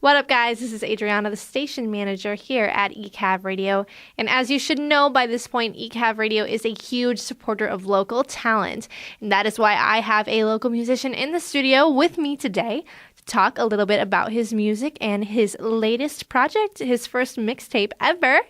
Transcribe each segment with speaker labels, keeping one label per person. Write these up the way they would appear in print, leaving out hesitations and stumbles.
Speaker 1: What up, guys? This is Adriana, the station manager here at ECAV Radio. And as you should know by this point, ECAV Radio is a huge supporter of local talent. And that is why I have a local musician in the studio with me today to talk a little bit about his music and his latest project, his first mixtape ever.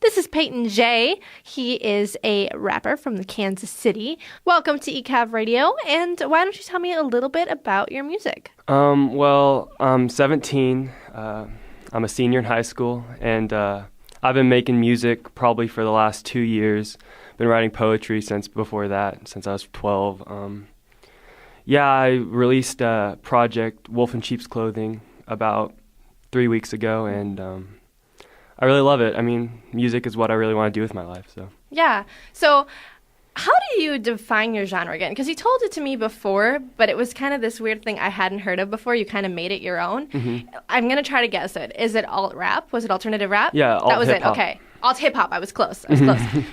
Speaker 1: This is Peyton J. He is a rapper from the Kansas City. Welcome to ECAV Radio, and why don't you tell me a little bit about your music?
Speaker 2: Well, I'm 17. I'm a senior in high school, and I've been making music probably for the last 2 years. Been writing poetry since before that, since I was 12. I released a project, Wolf in Sheep's Clothing, about 3 weeks ago, and I really love it. I mean, music is what I really want to do with my life.
Speaker 1: Yeah. So how do you define your genre again? Because you told it to me before, but it was kind of this weird thing I hadn't heard of before. You kind of made it your own. Mm-hmm. I'm going to try to guess it. Is it alt rap? Was it alternative rap?
Speaker 2: Yeah, alt
Speaker 1: That was
Speaker 2: hip-hop.
Speaker 1: it. Okay. Alt hip hop. I was close.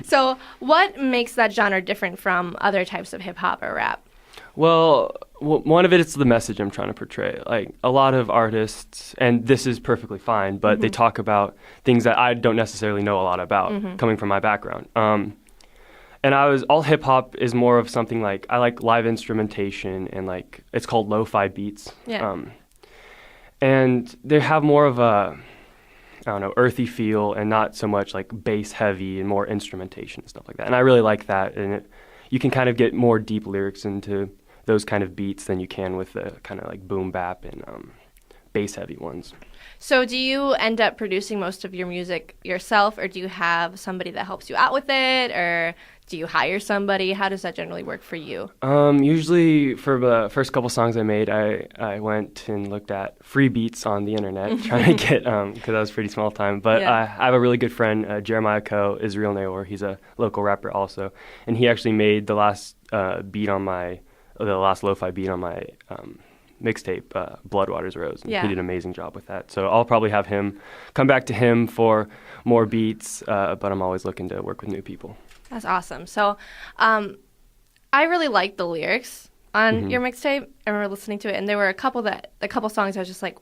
Speaker 1: So what makes that genre different from other types of hip hop or rap?
Speaker 2: Well, one of it is the message I'm trying to portray. Like, a lot of artists, and this is perfectly fine, but they talk about things that I don't necessarily know a lot about, coming from my background. And all hip hop is more of something like, I like live instrumentation and like, it's called lo-fi beats.
Speaker 1: Yeah.
Speaker 2: And they have more of a, earthy feel and not so much like bass heavy and more instrumentation and stuff like that. And I really like that. And you can kind of get more deep lyrics into those kind of beats than you can with the kind of like boom bap and bass heavy ones.
Speaker 1: So do you end up producing most of your music yourself, or do you have somebody that helps you out with it, or do you hire somebody? How does that generally work for you?
Speaker 2: Usually for the first couple songs I made, I went and looked at free beats on the internet, trying to get, because I was pretty small time. But I have a really good friend, Jeremiah Coe, Israel Naor. He's a local rapper also. And he actually made the last lo-fi beat on my mixtape, Bloodwater's Rose. And he did an amazing job with that. So I'll probably have him come back to him for more beats, but I'm always looking to work with new people.
Speaker 1: That's awesome. So I really liked the lyrics on your mixtape. I remember listening to it, and there were a couple songs I was just like,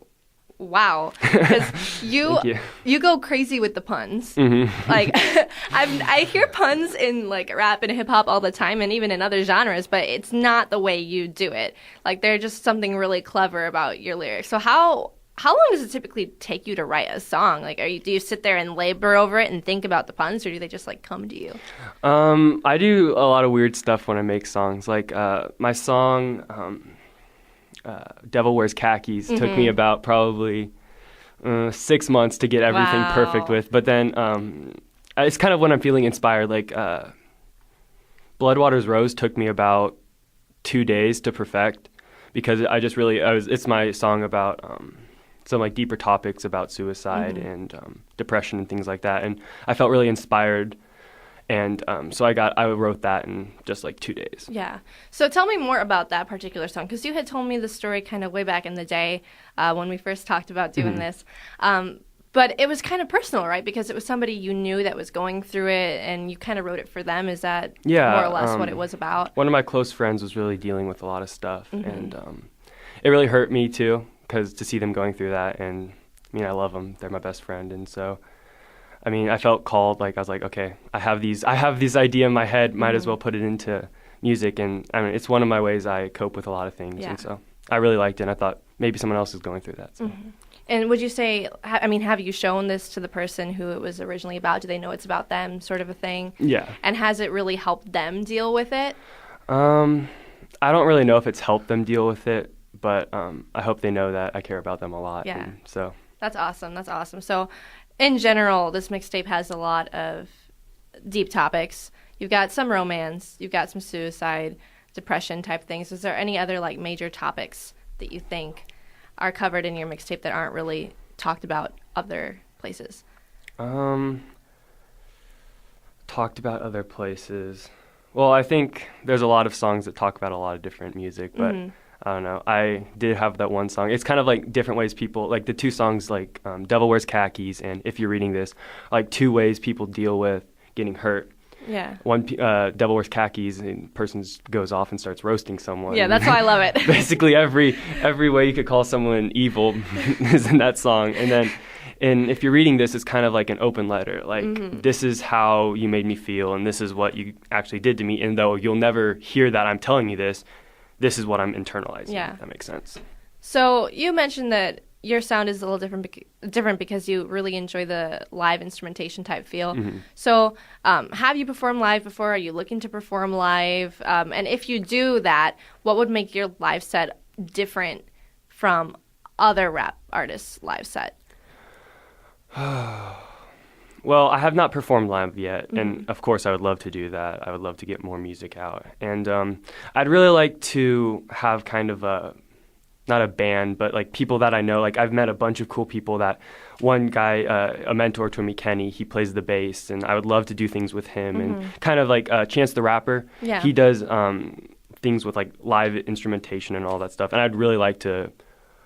Speaker 1: wow. Because you go crazy with the puns. Like, I hear puns in like rap and hip hop all the time, and even in other genres, but it's not the way you do it. Like, there's just something really clever about your lyrics. So how long does it typically take you to write a song? Like, do you sit there and labor over it and think about the puns, or do they just like come to you?
Speaker 2: I do a lot of weird stuff when I make songs. Like my song, Devil Wears Khakis, took me about probably 6 months to get everything perfect with. But then it's kind of when I'm feeling inspired. Like Bloodwater's Rose took me about 2 days to perfect, because it's my song about some like deeper topics about suicide and depression and things like that. And I felt really inspired. And so I wrote that in just like 2 days.
Speaker 1: Yeah. So tell me more about that particular song, because you had told me the story kind of way back in the day when we first talked about doing this. But it was kind of personal, right? Because it was somebody you knew that was going through it, and you kind of wrote it for them. Is that more or less what it was about? One
Speaker 2: of my close friends was really dealing with a lot of stuff, and it really hurt me too, because to see them going through that, and I mean, I love them. They're my best friend, and so I mean, I felt called. Like, I was like, okay, I have this idea in my head. Might as well put it into music. And I mean, it's one of my ways I cope with a lot of things. And so I really liked it. And I thought maybe someone else is going through that. So.
Speaker 1: And would you say, I mean, have you shown this to the person who it was originally about? Do they know it's about them, sort of a thing? Yeah. And has it really helped them deal with it?
Speaker 2: I don't really know if it's helped them deal with it, but I hope they know that I care about them a lot.
Speaker 1: Yeah.
Speaker 2: And so
Speaker 1: that's awesome. That's awesome. So in general, this mixtape has a lot of deep topics. You've got some romance, you've got some suicide, depression type things. Is there any other like major topics that you think are covered in your mixtape that aren't really talked about other places?
Speaker 2: Talked about other places. Well, I think there's a lot of songs that talk about a lot of different music, but I don't know. I did have that one song. It's kind of like different ways people, like the two songs, like Devil Wears Khakis and If You're Reading This, like two ways people deal with getting hurt. one Devil Wears Khakis, and person goes off and starts roasting someone.
Speaker 1: Yeah, that's why I love it.
Speaker 2: Basically, every way you could call someone evil is in that song. And if you're reading this, it's kind of like an open letter. Like, this is how you made me feel, and this is what you actually did to me. And though you'll never hear that I'm telling you this is what I'm internalizing. Yeah. If that makes sense.
Speaker 1: So you mentioned that your sound is a little different because you really enjoy the live instrumentation type feel. So have you performed live before? Are you looking to perform live? And if you do that, what would make your live set different from other rap artists' live set?
Speaker 2: Well, I have not performed live yet, and of course I would love to do that. I would love to get more music out. And I'd really like to have kind of not a band, but like people that I know. Like, I've met a bunch of cool people. That one guy, a mentor to me, Kenny, he plays the bass, and I would love to do things with him. And kind of like Chance the Rapper, he does things with like live instrumentation and all that stuff. And I'd really like to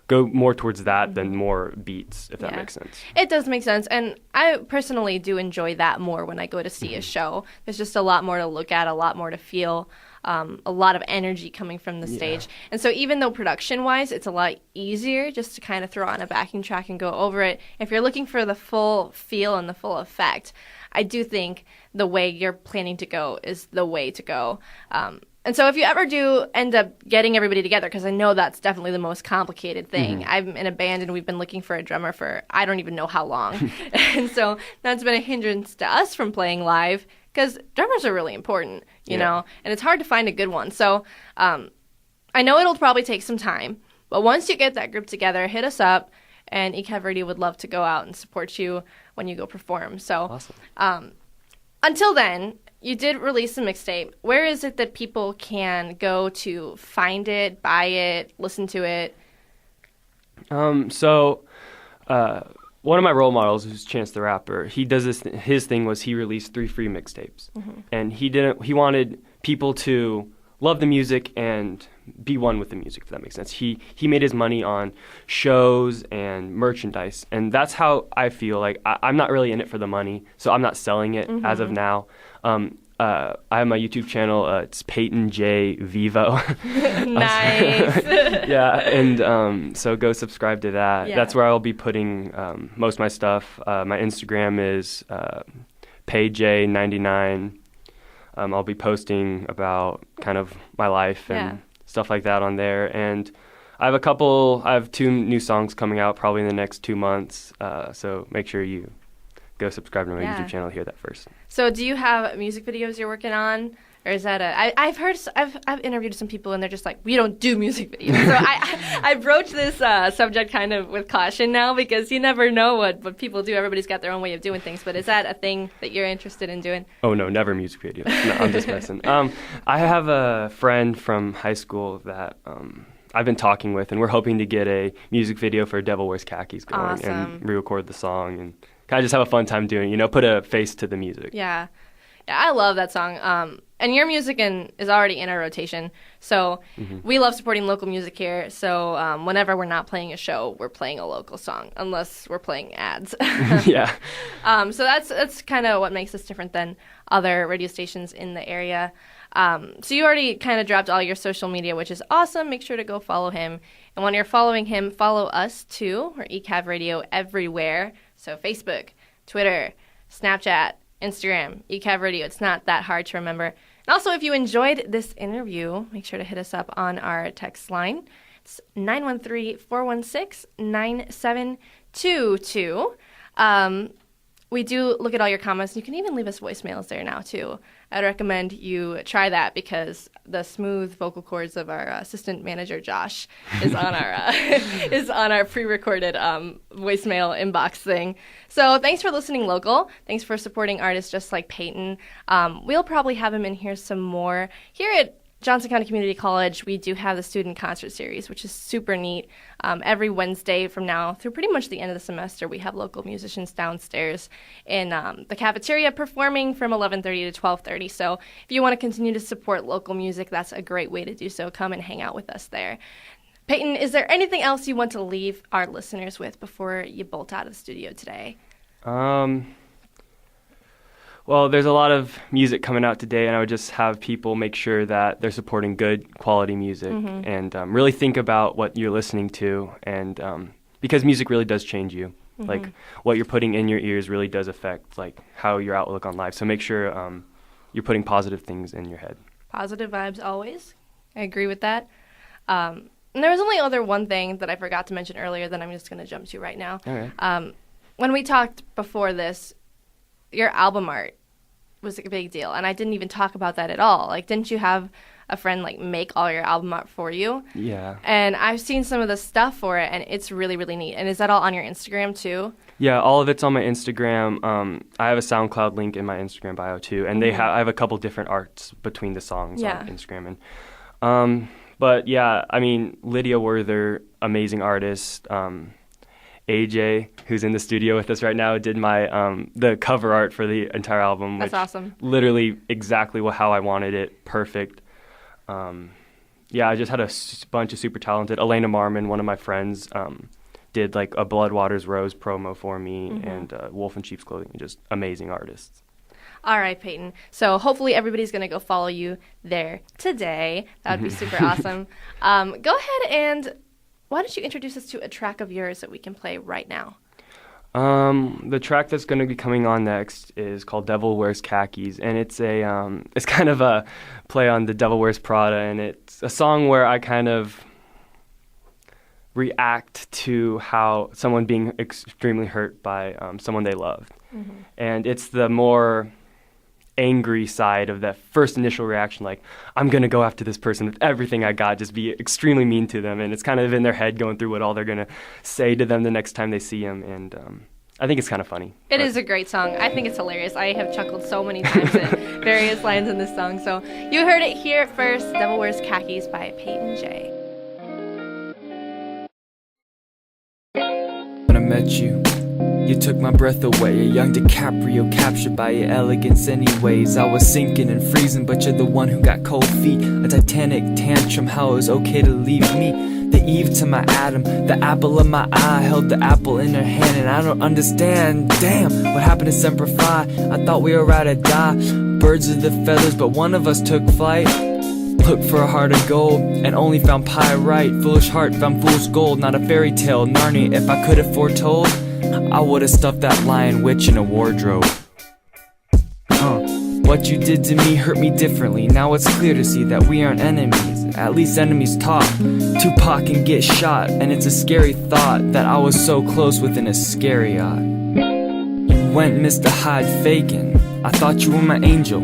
Speaker 2: go more towards that than more beats, if that makes sense.
Speaker 1: It does make sense. And I personally do enjoy that more when I go to see a show. There's just a lot more to look at, a lot more to feel, a lot of energy coming from the stage. And so even though production-wise, it's a lot easier just to kind of throw on a backing track and go over it, if you're looking for the full feel and the full effect, I do think the way you're planning to go is the way to go. And so if you ever do end up getting everybody together, because I know that's definitely the most complicated thing. I'm in a band and we've been looking for a drummer for I don't even know how long. And so that's been a hindrance to us from playing live because drummers are really important, you know, and it's hard to find a good one. So I know it'll probably take some time, but once you get that group together, hit us up, and ECAV Radio would love to go out and support you when you go perform. So until then, you did release a mixtape. Where is it that people can go to find it, buy it, listen to it?
Speaker 2: So one of my role models, who's Chance the Rapper, he does this. His thing was he released 3 free mixtapes, and he wanted people to love the music and be one with the music, if that makes sense. He made his money on shows and merchandise, and that's how I feel. Like, I'm not really in it for the money, so I'm not selling it as of now. I have my YouTube channel. It's Peyton J Vivo.
Speaker 1: Nice.
Speaker 2: Yeah, and so go subscribe to that. Yeah. That's where I'll be putting most of my stuff. My Instagram is PayJ99. I'll be posting about kind of my life and stuff like that on there. And I have 2 new songs coming out probably in the next 2 months. So make sure you go subscribe to my YouTube channel to hear that first.
Speaker 1: So do you have music videos you're working on? Or is that I've interviewed some people and they're just like, we don't do music videos. So I broach this subject kind of with caution now because you never know what people do. Everybody's got their own way of doing things. But is that a thing that you're interested in doing?
Speaker 2: Oh, no, never music videos. No, I'm just messing. I have a friend from high school that I've been talking with, and we're hoping to get a music video for Devil Wears Khakis going and re-record the song and kind of just have a fun time doing, put a face to the music.
Speaker 1: Yeah, I love that song. And your music is already in our rotation. So we love supporting local music here. So whenever we're not playing a show, we're playing a local song, unless we're playing ads.
Speaker 2: Yeah.
Speaker 1: So that's kind of what makes us different than other radio stations in the area. So you already kind of dropped all your social media, which is awesome. Make sure to go follow him. And when you're following him, follow us too. We're ECAV Radio everywhere. So Facebook, Twitter, Snapchat, Instagram, ECAV Radio. It's not that hard to remember. And also, if you enjoyed this interview, make sure to hit us up on our text line. It's 913-416-9722. We do look at all your comments. You can even leave us voicemails there now, too. I'd recommend you try that because the smooth vocal cords of our assistant manager, Josh, is on our pre-recorded voicemail inbox thing. So thanks for listening local. Thanks for supporting artists just like Peyton. We'll probably have him in here some more. Here at Johnson County Community College, we do have the student concert series, which is super neat. Every Wednesday from now through pretty much the end of the semester, we have local musicians downstairs in the cafeteria performing from 11:30 to 12:30. So if you want to continue to support local music, that's a great way to do so. Come and hang out with us there. Peyton, is there anything else you want to leave our listeners with before you bolt out of the studio today?
Speaker 2: Well, there's a lot of music coming out today, and I would just have people make sure that they're supporting good quality music and really think about what you're listening to, and because music really does change you. Like what you're putting in your ears really does affect like how your outlook on life. So make sure you're putting positive things in your head. Positive
Speaker 1: vibes always. I agree with that. And there was only one thing that I forgot to mention earlier that I'm just going to jump to right now.
Speaker 2: All right.
Speaker 1: When we talked before this, your album art was a big deal, and I didn't even talk about that at all. Like, didn't you have a friend like make all your album art for you?
Speaker 2: Yeah.
Speaker 1: And I've seen some of the stuff for it, and it's really, really neat. And is that all on your Instagram too?
Speaker 2: Yeah, all of it's on my Instagram. I have a SoundCloud link in my Instagram bio too, and I have a couple different arts between the songs on Instagram. And but yeah, I mean, Lydia Werther, amazing artist. AJ, who's in the studio with us right now, did my the cover art for the entire album.
Speaker 1: That's awesome.
Speaker 2: Literally exactly how I wanted it. Perfect. Yeah, I just had a bunch of super talented. Elena Marmon, one of my friends, did like a Blood Waters Rose promo for me, and Wolf in Sheep's Clothing. Just amazing artists.
Speaker 1: All right, Peyton. So hopefully everybody's going to go follow you there today. That would be super awesome. Go ahead and why don't you introduce us to a track of yours that we can play right now?
Speaker 2: The track that's going to be coming on next is called Devil Wears Khakis, and it's it's kind of a play on The Devil Wears Prada, and it's a song where I kind of react to how someone being extremely hurt by someone they loved. And it's the more angry side of that first initial reaction, like, I'm going to go after this person with everything I got, just be extremely mean to them. And it's kind of in their head going through what all they're going to say to them the next time they see them. And I think it's kind of funny.
Speaker 1: It is a great song. I think it's hilarious. I have chuckled so many times at various lines in this song. So you heard it here first, Devil Wears Khakis by Peyton J.
Speaker 3: When I met you, you took my breath away, a young DiCaprio captured by your elegance anyways. I was sinking and freezing, but you're the one who got cold feet. A Titanic tantrum, how it was okay to leave me. The Eve to my Adam, the apple of my eye, held the apple in her hand, and I don't understand. Damn, what happened to Semper Fi? I thought we were about to die. Birds of the feathers, but one of us took flight. Looked for a heart of gold, and only found pyrite. Foolish heart found fool's gold, not a fairy tale. Narnia, if I could have foretold, I would've stuffed that lion witch in a wardrobe. What you did to me hurt me differently. Now it's clear to see that we aren't enemies. At least enemies talk. Tupac can get shot, and it's a scary thought that I was so close within a scary eye. You went Mr. Hyde faking. I thought you were my angel.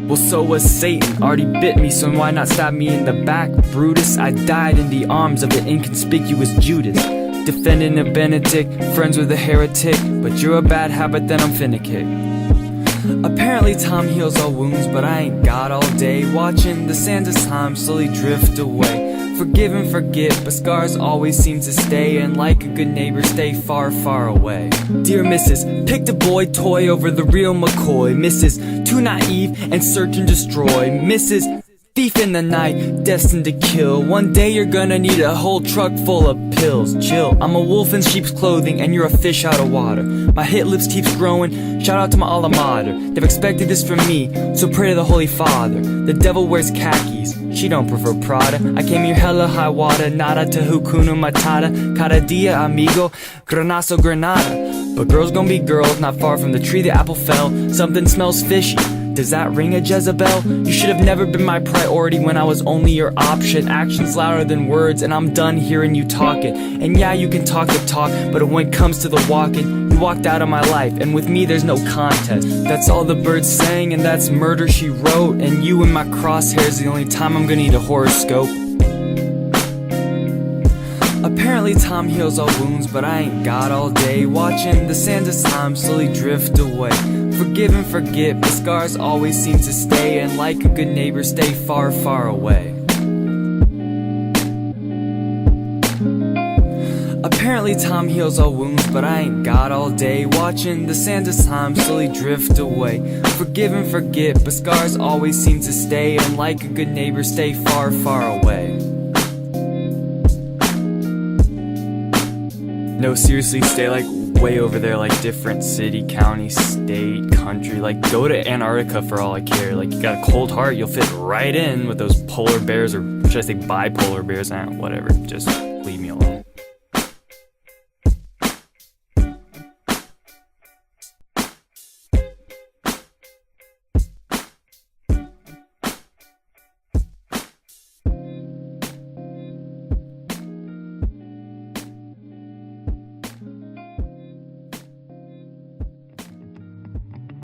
Speaker 3: Well, so was Satan. Already bit me, so why not stab me in the back, Brutus? I died in the arms of the inconspicuous Judas. Defending a Benedict, friends with a heretic. But you're a bad habit, then I'm finna kick. Apparently time heals all wounds, but I ain't God all day. Watching the sands of time slowly drift away. Forgive and forget, but scars always seem to stay. And like a good neighbor, stay far, far away. Dear Mrs., picked a boy toy over the real McCoy. Mrs., too naive and search and destroy. Mrs., thief in the night, destined to kill. One day you're gonna need a whole truck full of pills. Chill, I'm a wolf in sheep's clothing and you're a fish out of water. My hit lips keeps growing, shout out to my alma mater. They've expected this from me, so pray to the Holy Father. The devil wears khakis, she don't prefer Prada. I came here hella high water, nada to Hakuna Matata. Cada dia amigo, granazo granada. But girls gon' be girls, not far from the tree the apple fell. Something smells fishy. Does that ring a Jezebel? You should have never been my priority when I was only your option. Actions louder than words, and I'm done hearing you talking. And yeah, you can talk the talk, but when it comes to the walking, you walked out of my life, and with me there's no contest. That's all the birds sang, and that's murder she wrote. And you in my crosshairs, the only time I'm gonna need a horoscope. Apparently time heals all wounds, but I ain't God all day. Watching the sands of time slowly drift away. Forgive and forget, but scars always seem to stay. And like a good neighbor, stay far, far away. Apparently time heals all wounds, but I ain't God all day. Watching the sands of time slowly drift away. Forgive and forget, but scars always seem to stay. And like a good neighbor, stay far, far away. No, seriously, stay like way over there, like different city, county, state, country. Like, go to Antarctica for all I care. Like, you got a cold heart, you'll fit right in with those polar bears, or should I say bipolar bears? Whatever. Just